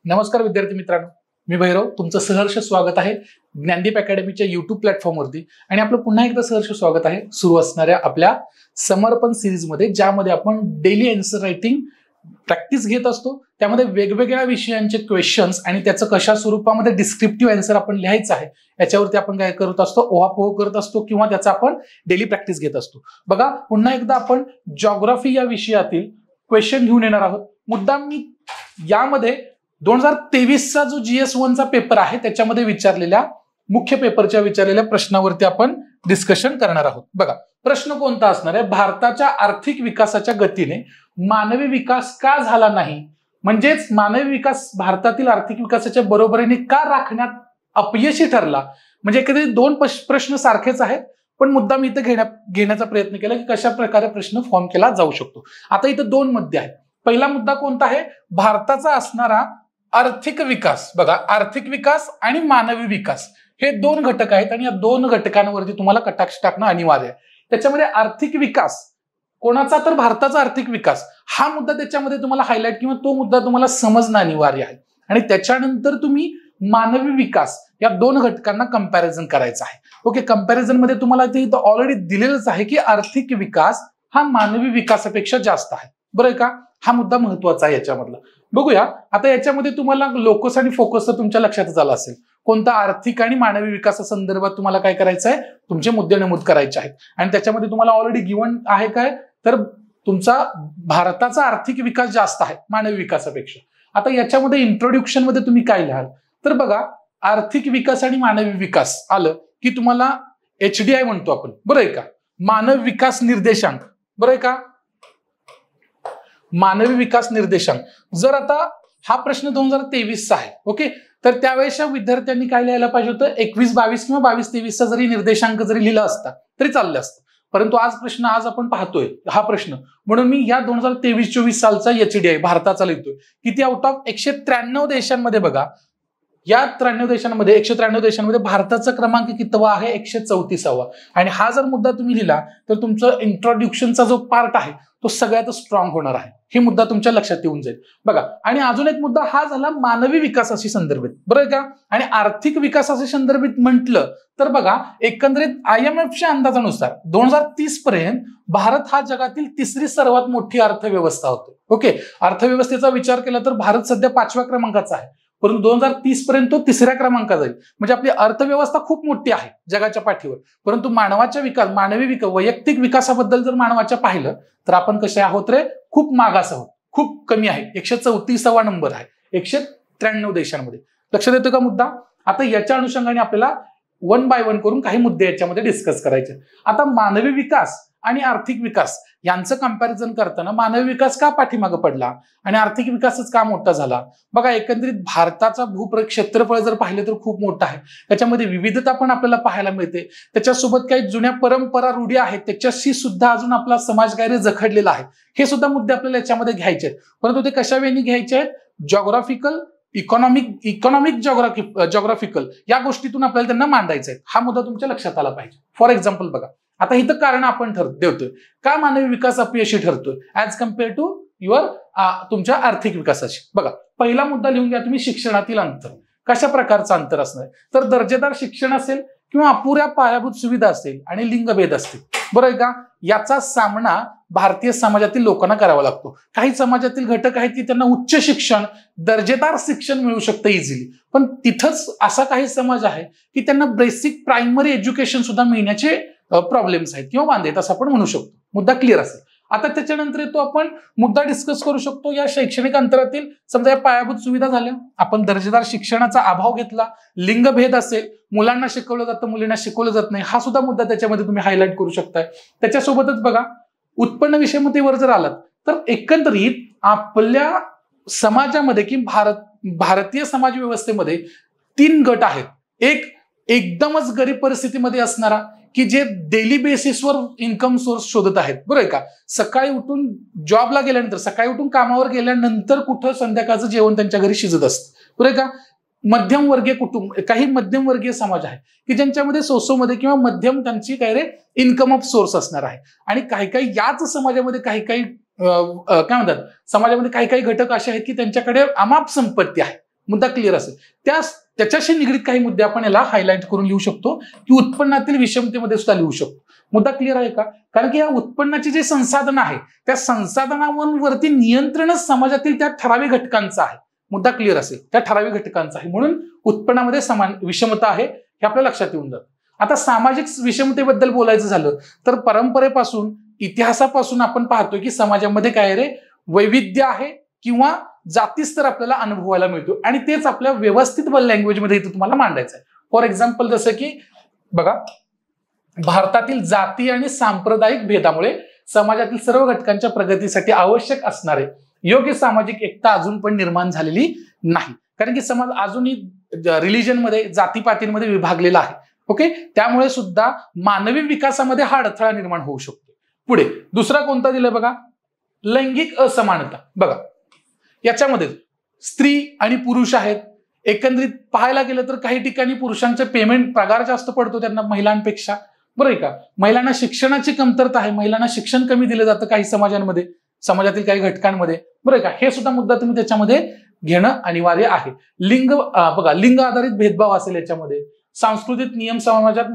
नमस्कार विद्यार्थी मित्रांनो, मी भैरव तुमचं सहर्ष स्वागत आहे ज्ञानदीप अकॅडमीच्या YouTube प्लॅटफॉर्मवरती. आणि आपलं पुन्हा एकदा सहर्ष स्वागत आहे सुरू असणाऱ्या आपल्या समर्पण सिरीजमध्ये, ज्यामध्ये आपण डेली आन्सर रायटिंग प्रॅक्टिस घेत असतो. त्यामध्ये वेगवेगळ्या विषयांचे क्वेश्चन्स आणि त्याचं कशा स्वरूपामध्ये डिस्क्रिप्टिव्ह आन्सर आपण लिहायचं आहे याच्यावरती आपण काय करत असतो, ओहापोह करत असतो किंवा त्याचा आपण डेली प्रॅक्टिस घेत असतो. बघा, पुन्हा एकदा आपण जिओग्राफी या विषयातील क्वेश्चन घेऊन येणार आहोत. मुद्दाम मी यामध्ये 2023चा जो GS1 चा पेपर आहे त्याच्यामध्ये विचारलेल्या मुख्य पेपरच्या विचारलेल्या प्रश्नावरती आपण डिस्कशन करणार आहोत. बघा, प्रश्न कोणता असणार आहे? भारताच्या आर्थिक विकासाच्या गतीने मानवी विकास का झाला नाही, म्हणजेच मानवी विकास भारतातील आर्थिक विकासाच्या बरोबरीने का राखण्यात अपयशी ठरला. म्हणजे एखादे दोन प्रश्न सारखेच आहेत, पण मुद्दा मी इथे घेण्याचा प्रयत्न केला की कशा प्रकारे प्रश्न फॉर्म केला जाऊ शकतो. आता इथे दोन मुद्दे आहेत. पहिला मुद्दा कोणता आहे? भारताचा असणारा आर्थिक विकास. बघा, आर्थिक विकास आणि मानवी विकास हे दोन घटक आहेत आणि या दोन घटकांवरती तुम्हाला कटाक्ष टाकणं अनिवार्य आहे. त्याच्यामध्ये आर्थिक विकास कोणाचा? तर भारताचा आर्थिक विकास हा मुद्दा त्याच्यामध्ये तुम्हाला हायलाइट किंवा तो मुद्दा तुम्हाला समजणं अनिवार्य आहे. आणि त्याच्यानंतर तुम्ही मानवी विकास या दोन घटकांना कंपॅरिझन करायचं आहे. ओके, कंपॅरिझन मध्ये तुम्हाला इथं ऑलरेडी दिलेलंच आहे की आर्थिक विकास हा मानवी विकासापेक्षा जास्त आहे. बरं का? हा मुद्दा महत्वाचा आहे याच्यामधला. बघूया आता याच्यामध्ये तुम्हाला लोकस आणि फोकस तर तुमच्या लक्षातच आला असेल. कोणता? आर्थिक आणि मानवी विकासासंदर्भात तुम्हाला काय करायचं आहे? तुमचे मुद्दे नमूद करायचे आहेत. आणि त्याच्यामध्ये तुम्हाला ऑलरेडी गिवन आहे काय? तर तुमचा भारताचा आर्थिक विकास जास्त आहे मानवी विकासापेक्षा. आता याच्यामध्ये इंट्रोडक्शन मध्ये तुम्ही काय लिहाल? तर बघा, आर्थिक विकास आणि मानवी विकास आलं की तुम्हाला HDI म्हणतो आपण. बरं आहे का? मानव विकास निर्देशांक. बरं आहे का? मानवी विकास निर्देशांक. जर आता हा प्रश्न 2023चा आहे, ओके, तर त्यावेळेस विद्यार्थ्यांनी काय लिहायला पाहिजे होतं? 21-22 किंवा 22-23चा जरी निर्देशांक जरी लिहिला असता तरी चाललं असतं. परंतु आज आपण पाहतोय हा प्रश्न, म्हणून मी या 2023-24 सालचा HDI भारताचा लिहितोय. किती? आउट ऑफ 193 देशांमध्ये. बघा, या 193 देशांमध्ये भारताचा क्रमांक कितवा आहे? 134वा. आणि हा जर मुद्दा तुम्ही लिहिला तर तुमचं इंट्रोडक्शनचा जो पार्ट आहे तो सगळ्यात स्ट्रॉंग होणार आहे. हे मुद्दा तुमच्या लक्षात येऊन जाईल. बघा, आणि अजून एक मुद्दा हा झाला मानवी विकासाशी संदर्भित. बरं का? आणि आर्थिक विकासाशी संदर्भित म्हटलं तर बघा, एकंदरीत IMFच्या अंदाजानुसार 2030 पर्यंत भारत हा जगातील तिसरी सर्वात मोठी अर्थव्यवस्था होते. ओके, अर्थव्यवस्थेचा विचार केला तर भारत सध्या 5व्या क्रमांकाचा आहे, परंतु 2030 पर्यंत तो 3ऱ्या क्रमांकात जाईल. म्हणजे आपली अर्थव्यवस्था खूप मोठी आहे जगाच्या पाठीवर, परंतु मानवाच्या विकास, मानवी विकास, वैयक्तिक विकासाबद्दल जर मानवाच्या पाहिलं तर आपण कसे आहोत रे? खूप मागास आहोत, खूप कमी आहे. 134वा नंबर आहे 193 देशांमध्ये. लक्षात येतो का मुद्दा? आता याच्या अनुषंगाने आपल्याला 1 बाय 1 करून काही मुद्दे याच्यामध्ये डिस्कस करायचे. आता मानवी विकास आणि आर्थिक विकास यांचं कंपॅरिझन करताना मानवी विकास का पाठीमागे पडला आणि आर्थिक विकासच का मोठा झाला? बघा, एकंदरीत भारताचा क्षेत्रफळ जर पाहिलं तर खूप मोठं आहे. त्याच्यामध्ये विविधता पण आपल्याला पाहायला मिळते. त्याच्यासोबत काही जुन्या परंपरा, रूढी आहेत, त्याच्याशी सुद्धा अजून आपला समाज काय जखडलेला आहे. हे सुद्धा मुद्दे आपल्याला याच्यामध्ये घ्यायचे आहेत. परंतु ते कशा वेळी घ्यायचे आहेत? जिओग्राफिकल, इकॉनॉमिक जिओग्राफिकल या गोष्टीतून आपल्याला त्यांना मांडायचं आहे. हा मुद्दा तुमच्या लक्षात आला पाहिजे. फॉर एक्झाम्पल बघा, आता इथं कारण आपण देतोय का मानवी विकास अपयशी ठरतोय ऍज कम्पेअर टू तुमच्या आर्थिक विकासाशी. बघा, पहिला मुद्दा लिहून घ्या तुम्ही, शिक्षणातील अंतर. कशा प्रकारचं अंतर असणार? तर दर्जेदार शिक्षण असेल किंवा अपुऱ्या पायाभूत सुविधा असेल आणि लिंगभेद असतील. बरं आहे का? याचा सामना भारतीय समाजातील लोकांना करावा लागतो. काही समाजातील घटक आहेत की त्यांना उच्च शिक्षण, दर्जेदार शिक्षण मिळू शकतं इझिली, पण तिथंच असा काही समाज आहे की त्यांना बेसिक प्रायमरी एज्युकेशन सुद्धा मिळण्याचे प्रॉब्लेम्स आहेत किंवा वांदे आहेत असं आपण म्हणू शकतो. मुद्दा क्लिअर असेल. आता त्याच्यानंतर येतो आपण मुद्दा डिस्कस करू शकतो या शैक्षणिक अंतरातील. समजा या पायाभूत सुविधा झाल्या, आपण दर्जेदार शिक्षणाचा अभाव घेतला, लिंगभेद असेल, मुलांना शिकवलं जातं, मुलींना शिकवलं जात नाही, हा सुद्धा मुद्दा त्याच्यामध्ये तुम्ही हायलाइट करू शकताय. त्याच्यासोबतच बघा, उत्पन्न विषमतेवर जर आलात तर एकंदरीत आपल्या समाजामध्ये की भारतीय समाज व्यवस्थेमध्ये 3 गट आहेत. एक एकदमच गरीब परिस्थितीमध्ये असणारा की जे डेली बेसिसवर इन्कम सोर्स शोधत आहेत. बरोबर का? सकाळी उठून जॉबला गेल्यानंतर, सकाळी उठून कामावर गेल्यानंतर कुठं संध्याकाळचं जेवण त्यांच्या घरी शिजत असतं. बरोबर का? मध्यमवर्गीय कुटुंब, काही मध्यमवर्गीय समाज आहे की ज्यांच्यामध्ये सोसोमध्ये किंवा मध्यम त्यांची काय रे इन्कम ऑफ सोर्स असणार आहे. आणि काही याच समाजामध्ये काही काय म्हणतात, समाजामध्ये काही घटक असे आहेत की त्यांच्याकडे अमाप संपत्ती आहे. मुद्दा क्लिअर असेल त्याच्याशी निगडीत काही मुद्दे आपण याला हायलाइट करून लिहू शकतो की उत्पन्नातील विषमतेमध्ये सुद्धा लिहू शकतो. मुद्दा क्लिअर आहे का? कारण की या उत्पन्नाचे जे संसाधन आहे त्या संसाधनांवरती नियंत्रणच समाजातील त्या ठराविक घटकांचं आहे. मुद्दा क्लिअर असेल, त्या ठराविक घटकांचा आहे, म्हणून उत्पन्नामध्ये समान विषमता आहे हे आपल्या लक्षात येऊन जातं. आता सामाजिक विषमतेबद्दल बोलायचं झालं तर परंपरेपासून इतिहासापासून आपण पाहतोय की समाजामध्ये काय रे वैविध्य आहे किंवा जातीस्तर आपल्याला अनुभवायला मिळतो आणि तेच आपल्या व्यवस्थित लँग्वेजमध्ये इथं तुम्हाला मांडायचं आहे. फॉर एक्झाम्पल जसं की बघा, भारतातील जाती आणि सांप्रदायिक भेदामुळे समाजातील सर्व घटकांच्या प्रगतीसाठी आवश्यक असणारे योग्य सामाजिक एकता अजून पण निर्माण झालेली नाही. कारण की समाज अजूनही रिलिजनमध्ये जातीपातींमध्ये विभागलेला आहे. ओके, त्यामुळे सुद्धा मानवी विकासामध्ये हा अडथळा निर्माण होऊ शकतो. पुढे दुसरा कोणता दिलाय बघा, लैंगिक असमानता. बघा याच्यामध्ये स्त्री आणि पुरुष आहेत. एकंदरीत पाहायला गेलं तर काही ठिकाणी पुरुषांचे पेमेंट पगार जास्त पडतो त्यांना महिलांपेक्षा, बरोबर आहे का? महिलांना शिक्षणाची कमतरता आहे, महिलांना शिक्षण कमी दिलं जातं काही समाजांमध्ये, समाजातील काही घटकांमध्ये, बरोबर आहे का? हे सुद्धा मुद्दा तुम्ही त्याच्यामध्ये घेणं अनिवार्य आहे. लिंग बघा, लिंग आधारित भेदभाव असेल याच्यामध्ये. सांस्कृतिक नियम समाजात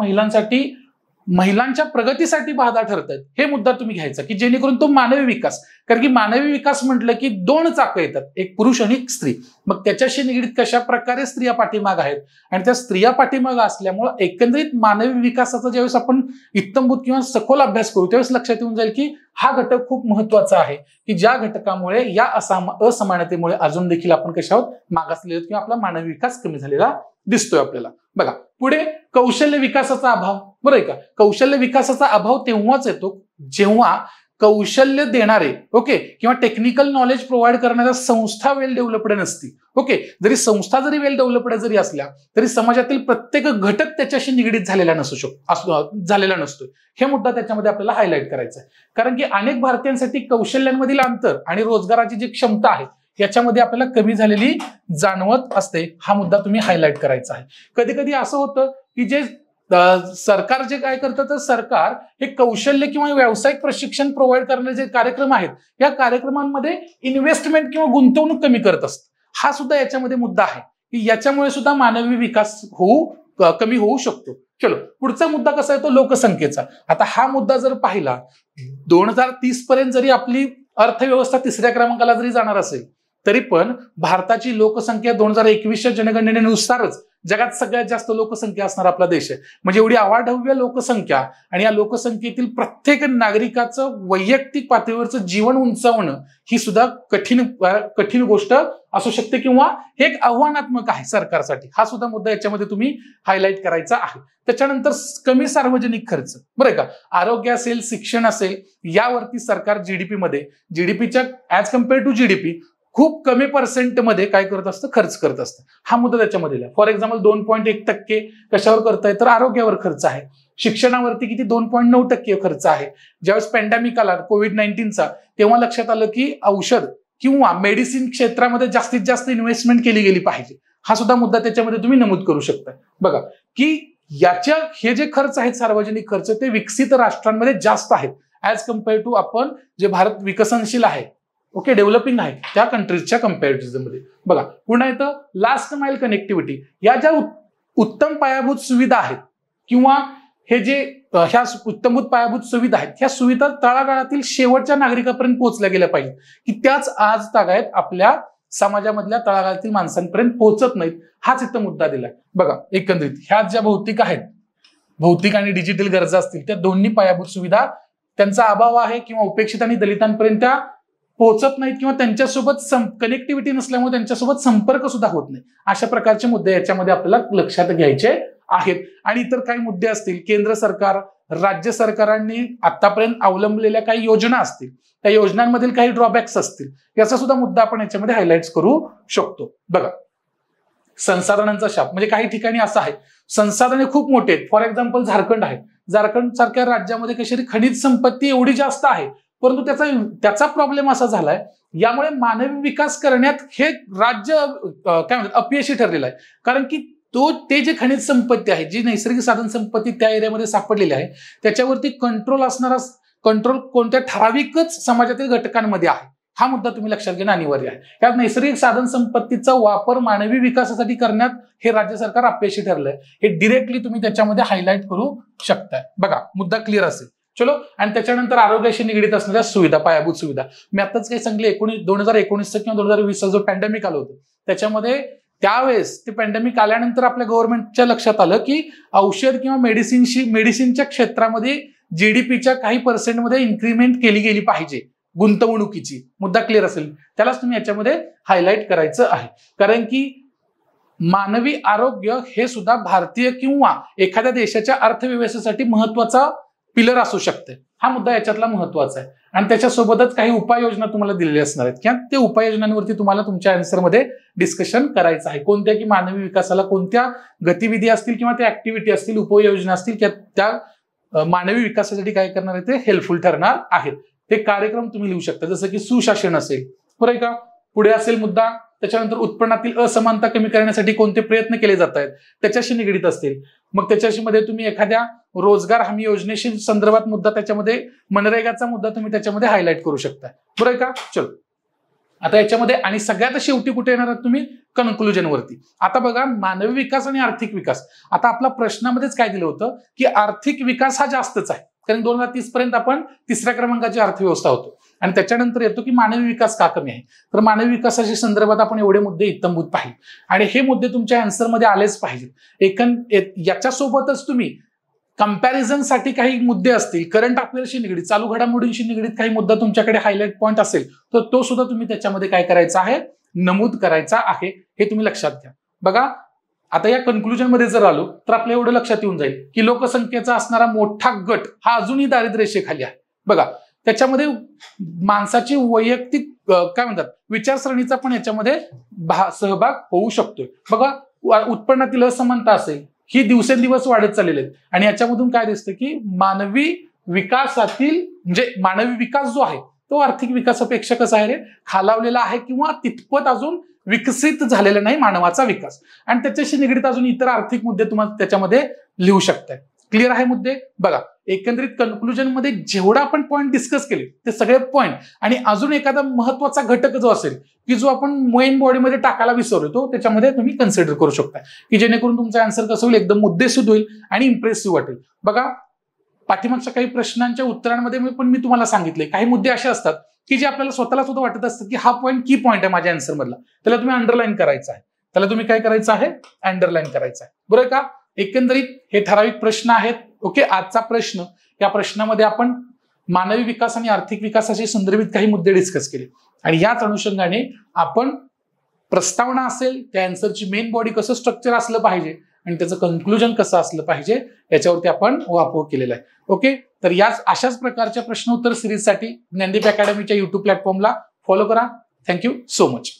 महिलांच्या प्रगतीसाठी बाधा ठरतात, हे मुद्दा तुम्ही घ्यायचा की जेणेकरून तो मानवी विकास, कारण की मानवी विकास म्हटलं की दोन चाकं येतात, एक पुरुष आणि एक स्त्री. मग त्याच्याशी निगडीत कशा प्रकारे स्त्रिया पाठीमाग आहेत आणि त्या स्त्रिया पाठीमाग असल्यामुळे एकंदरीत मानवी विकासाचा ज्यावेळेस आपण इत्तंभूत किंवा सखोल अभ्यास करू त्यावेळेस लक्षात येऊन जाईल की हा घटक खूप महत्वाचा आहे की ज्या घटकामुळे या असमानतेमुळे अजून देखील आपण कशावर मागासलेलो किंवा आपला मानवी विकास कमी झालेला दिसतोय आपल्याला. बघा पुढे कौशल्य विकासाचा अभाव, बरोबर आहे का? कौशल्य विकासाचा अभाव तेव्हाच येतो जेव्हा कौशल्य देणारे ओके किंवा टेक्निकल नॉलेज प्रोव्हाइड करणाऱ्या संस्था वेल डेव्हलप्ड नसतील. ओके, जरी संस्था जरी वेल डेव्हलप्ड जरी असल्या तरी समाजातील प्रत्येक घटक त्याच्याशी निगडीत झालेला नसतो. हे मुद्दा त्याच्यामध्ये आपल्याला हायलाइट करायचा आहे. कारण की अनेक भारतीयांसाठी कौशल्यांमधील अंतर आणि रोजगाराची जी क्षमता आहे याच्यामध्ये आपल्याला कमी झालेली जाणवत असते. हा मुद्दा तुम्ही हायलाइट करायचा आहे. कधी कधी असं होतं की जे सरकार जे काय करतं तर सरकार हे कौशल्य किंवा व्यावसायिक प्रशिक्षण प्रोव्हाइड करणारे जे कार्यक्रम आहेत या कार्यक्रमांमध्ये इन्व्हेस्टमेंट किंवा गुंतवणूक कमी करत असतं. हा सुद्धा याच्यामध्ये मुद्दा आहे की याच्यामुळे सुद्धा मानवी विकास कमी होऊ शकतो. चलो पुढचा मुद्दा कसा आहे तो लोकसंख्येचा. आता हा मुद्दा जर पाहिला 2030 पर्यंत जरी आपली अर्थव्यवस्था 3ऱ्या क्रमांकाला जरी जाणार असेल तरी पण भारताची लोकसंख्या 2021च्या जनगणनेनुसारच जगात सगळ्यात जास्त लोकसंख्या असणारा आपला देश आहे. म्हणजे एवढी अवाढव्य लोकसंख्या आणि या लोकसंख्येतील प्रत्येक नागरिकाचं वैयक्तिक पातळीवरचं जीवन उंचावणं ही सुद्धा कठीण गोष्ट असू शकते किंवा हे एक आव्हानात्मक आहे सरकारसाठी. हा सुद्धा मुद्दा याच्यामध्ये तुम्ही हायलाइट करायचा आहे. त्याच्यानंतर कमी सार्वजनिक खर्च, बरं का? आरोग्य असेल, शिक्षण असेल, यावरती सरकार जीडीपीच्या ऍज कम्पेअर टू जीडीपी खूप कमी पर्सेंटमध्ये काय करत असतं, खर्च करत असतं. हा मुद्दा त्याच्यामध्ये. फॉर एक्झाम्पल 2.1% कशावर करताय तर आरोग्यावर खर्च आहे. शिक्षणावरती किती 2.9% खर्च आहे. ज्यावेळेस पॅन्डेमिक आला कोविड-19चा तेव्हा लक्षात आलं की औषध किंवा मेडिसिन क्षेत्रामध्ये जास्तीत जास्त इन्व्हेस्टमेंट केली गेली पाहिजे. हा सुद्धा मुद्दा त्याच्यामध्ये तुम्ही नमूद करू शकता. बघा की हे जे खर्च आहेत सार्वजनिक खर्च ते विकसित राष्ट्रांमध्ये जास्त आहेत ऍज कम्पेअर टू आपण जे भारत विकसनशील आहे ओके डेव्हलपिंग आहे त्या कंट्रीजच्या कम्पॅरिझन मध्ये. बघा पुन्हा येतं लास्ट माइल कनेक्टिव्हिटी. या ज्या उत्तम पायाभूत सुविधा आहेत किंवा हे जे ह्या उत्तमभूत पायाभूत सुविधा आहेत ह्या सुविधा तळागाळातील शेवटच्या नागरिकापर्यंत पोहोचल्या गेल्या पाहिजेत की त्याच आज तागायत आपल्या समाजामधल्या तळागाळातील माणसांपर्यंत पोहोचत नाहीत. हाच इथं मुद्दा दिलाय. बघा एकंदरीत ह्या ज्या भौतिक आहेत, भौतिक आणि डिजिटल गरजा असतील त्या दोन्ही पायाभूत सुविधा त्यांचा अभाव आहे किंवा उपेक्षित आणि दलितांपर्यंत त्या पोहोचत नाहीत किंवा त्यांच्यासोबत कनेक्टिव्हिटी नसल्यामुळे त्यांच्यासोबत संपर्क सुद्धा होत नाही. अशा प्रकारचे मुद्दे याच्यामध्ये आपल्याला लक्षात घ्यायचे आहेत. आणि इतर काही मुद्दे असतील, केंद्र सरकार, राज्य सरकारांनी आतापर्यंत अवलंबलेल्या काही योजना असतील त्या योजनांमधील काही ड्रॉबॅक्स असतील याचा सुद्धा मुद्दा आपण याच्यामध्ये हायलाइट करू शकतो. बघा संसाधनांचा शाप, म्हणजे काही ठिकाणी असं आहे संसाधने खूप मोठे आहेत. फॉर एक्झाम्पल झारखंड आहे. झारखंड सारख्या राज्यामध्ये कशी खनिज संपत्ती एवढी जास्त आहे परंतु त्याचा प्रॉब्लेम असा झालाय यामुळे मानवी विकास करण्यात हे राज्य काय म्हणतात अपयशी ठरलेलं आहे. कारण की ते जे खनिज संपत्ती आहे, जी नैसर्गिक साधन संपत्ती त्या एरियामध्ये सापडलेली आहे त्याच्यावरती कंट्रोल कोणत्या ठराविकच समाजातील घटकांमध्ये आहे हा मुद्दा तुम्ही लक्षात घेणं अनिवार्य आहे. या नैसर्गिक साधन संपत्तीचा वापर मानवी विकासासाठी करण्यात हे राज्य सरकार अपयशी ठरलंय, हे डिरेक्टली तुम्ही त्याच्यामध्ये हायलाइट करू शकताय. बघा मुद्दा क्लिअर असेल. चलो, आणि त्याच्यानंतर आरोग्याशी निगडीत असणाऱ्या सुविधा, पायाभूत सुविधा. मी आताच काही सांगले 2019 किंवा 2020 जो पॅन्डेमिक आलं होतं त्याच्यामध्ये त्यावेळेस ते पॅन्डेमिक आल्यानंतर आपल्या गव्हर्नमेंटच्या लक्षात आलं की औषध किंवा मेडिसिनच्या क्षेत्रामध्ये जीडीपीच्या काही पर्सेंटमध्ये इन्क्रीमेंट केली गेली पाहिजे गुंतवणुकीची. मुद्दा क्लिअर असेल त्यालाच तुम्ही याच्यामध्ये हायलाइट करायचं आहे. कारण की मानवी आरोग्य हे सुद्धा भारतीय किंवा एखाद्या देशाच्या अर्थव्यवस्थेसाठी महत्वाचा पिलर असू शकते. हा मुद्दा याच्यातला महत्वाचा आहे. आणि त्याच्यासोबतच काही उपाययोजना तुम्हाला दिलेल्या असणार आहेत किंवा ते उपाययोजनांवरती तुम्हाला तुमच्या आन्सरमध्ये डिस्कशन करायचं आहे. कोणत्या की मानवी विकासाला कोणत्या गतिविधी असतील किंवा त्या ऍक्टिव्हिटी असतील, उपाययोजना असतील किंवा त्या मानवी विकासासाठी काय करणार आहे ते हेल्पफुल ठरणार आहेत. ते कार्यक्रम तुम्ही लिहू शकता. जसं की सुशासन असेल, बरोबर का. पुढे असेल मुद्दा त्याच्यानंतर उत्पन्नातील असमानता कमी करण्यासाठी कोणते प्रयत्न केले जात आहेत त्याच्याशी निगडीत असतील. मग त्याच्याशी मध्ये तुम्ही एखाद्या रोजगार हमी योजनेशी संदर्भात मुद्दा त्याच्यामध्ये मनरेगाचा मुद्दा तुम्ही त्याच्यामध्ये हायलाइट करू शकता. बरोबर का. चलो, आता याच्यामध्ये आणि सगळ्यात शेवटी कुठे येणार आहात तुम्ही, कन्क्लुजन वरती. आता बघा मानवी विकास आणि आर्थिक विकास. आता आपला प्रश्नामध्येच काय दिलं होतं की आर्थिक विकास हा जास्तच आहे, कारण 2030 पर्यंत आपण 3ऱ्या क्रमांकाची अर्थव्यवस्था होतो. आणि त्याच्यानंतर येतो की मानवी विकास का कमी आहे. तर मानवी विकासाच्या संदर्भात आपण एवढे मुद्दे इत्थंभूत पाहिले आणि हे मुद्दे तुमच्या आन्सरमध्ये आलेच पाहिजे. याच्यासोबतच तुम्ही कंपॅरिझनसाठी काही मुद्दे असतील, करंट अफेअर्सशी निगडीत, चालू घडामोडींशी निगडीत काही मुद्दा तुमच्याकडे हायलाइट पॉईंट असेल तर तो सुद्धा तुम्ही त्याच्यामध्ये काय करायचा आहे, नमूद करायचा आहे. हे तुम्ही लक्षात घ्या. बघा आता या कन्क्लुजन मध्ये जर आलो तर आपल्या एवढं लक्षात येऊन जाईल की लोकसंख्येचा असणारा मोठा गट हा अजूनही दारिद्र्य रेषेखाली आहे. बघा त्याच्यामध्ये माणसाची वैयक्तिक काय म्हणतात विचारसरणीचा पण याच्यामध्ये सहभाग होऊ शकतोय. बघा उत्पन्नातील असमानता असेल ही दिवसेंदिवस वाढत चाललेली आहे आणि याच्यामधून काय दिसतं की मानवी विकासातील म्हणजे मानवी विकास जो आहे तो आर्थिक विकासापेक्षा कसा आहे रे, खालावलेला आहे किंवा तितपत अजून विकसित झालेला नाही मानवाचा विकास. आणि त्याच्याशी निगडीत अजून इतर आर्थिक मुद्दे तुम्हाला त्याच्यामध्ये लिहू शकताय. क्लिअर आहे मुद्दे. बघा एकंदरीत कन्क्लुजन मध्ये जेवढा आपण पॉईंट डिस्कस केले ते सगळे पॉईंट आणि अजून एखादा महत्वाचा घटक जो असेल की जो आपण मेन बॉडीमध्ये टाकायला विसरलो तो त्याच्यामध्ये तुम्ही कन्सिडर करू शकता की जेणेकरून तुमचा आन्सर कसं होईल, एकदम मुद्देसूद होईल आणि इम्प्रेसिव्ह वाटेल. बघा पाठीमागच्या काही प्रश्नांच्या उत्तरांमध्ये मी तुम्हाला सांगितले काही मुद्दे असे असतात की जे आपल्याला स्वतःला सुद्धा वाटत असतं की हा पॉईंट की पॉईंट आहे माझ्या आन्सर मधला, त्याला तुम्ही अंडरलाईन करायचा आहे. त्याला तुम्ही काय करायचं आहे, अंडरलाईन करायचं आहे. बरोबर का. एकंदरीत हे ठराविक प्रश्न आहेत. ओके, आजचा प्रश्न, या प्रश्नामध्ये आपण मानवी विकास आणि आर्थिक विकासाशी संदर्भित काही मुद्दे डिस्कस केले आणि याच अनुषंगाने आपण प्रस्तावना असेल त्या आन्सरची मेन बॉडी कसं स्ट्रक्चर असलं पाहिजे आणि त्याचं कन्क्लुजन कसं असलं पाहिजे याच्यावरती आपण वापर केलेला आहे. ओके, तर याच अशाच प्रकारच्या प्रश्नोत्तर सिरीजसाठी ज्ञानदीप अकॅडमीच्या युट्यूब प्लॅटफॉर्मला फॉलो करा. Thank you so much.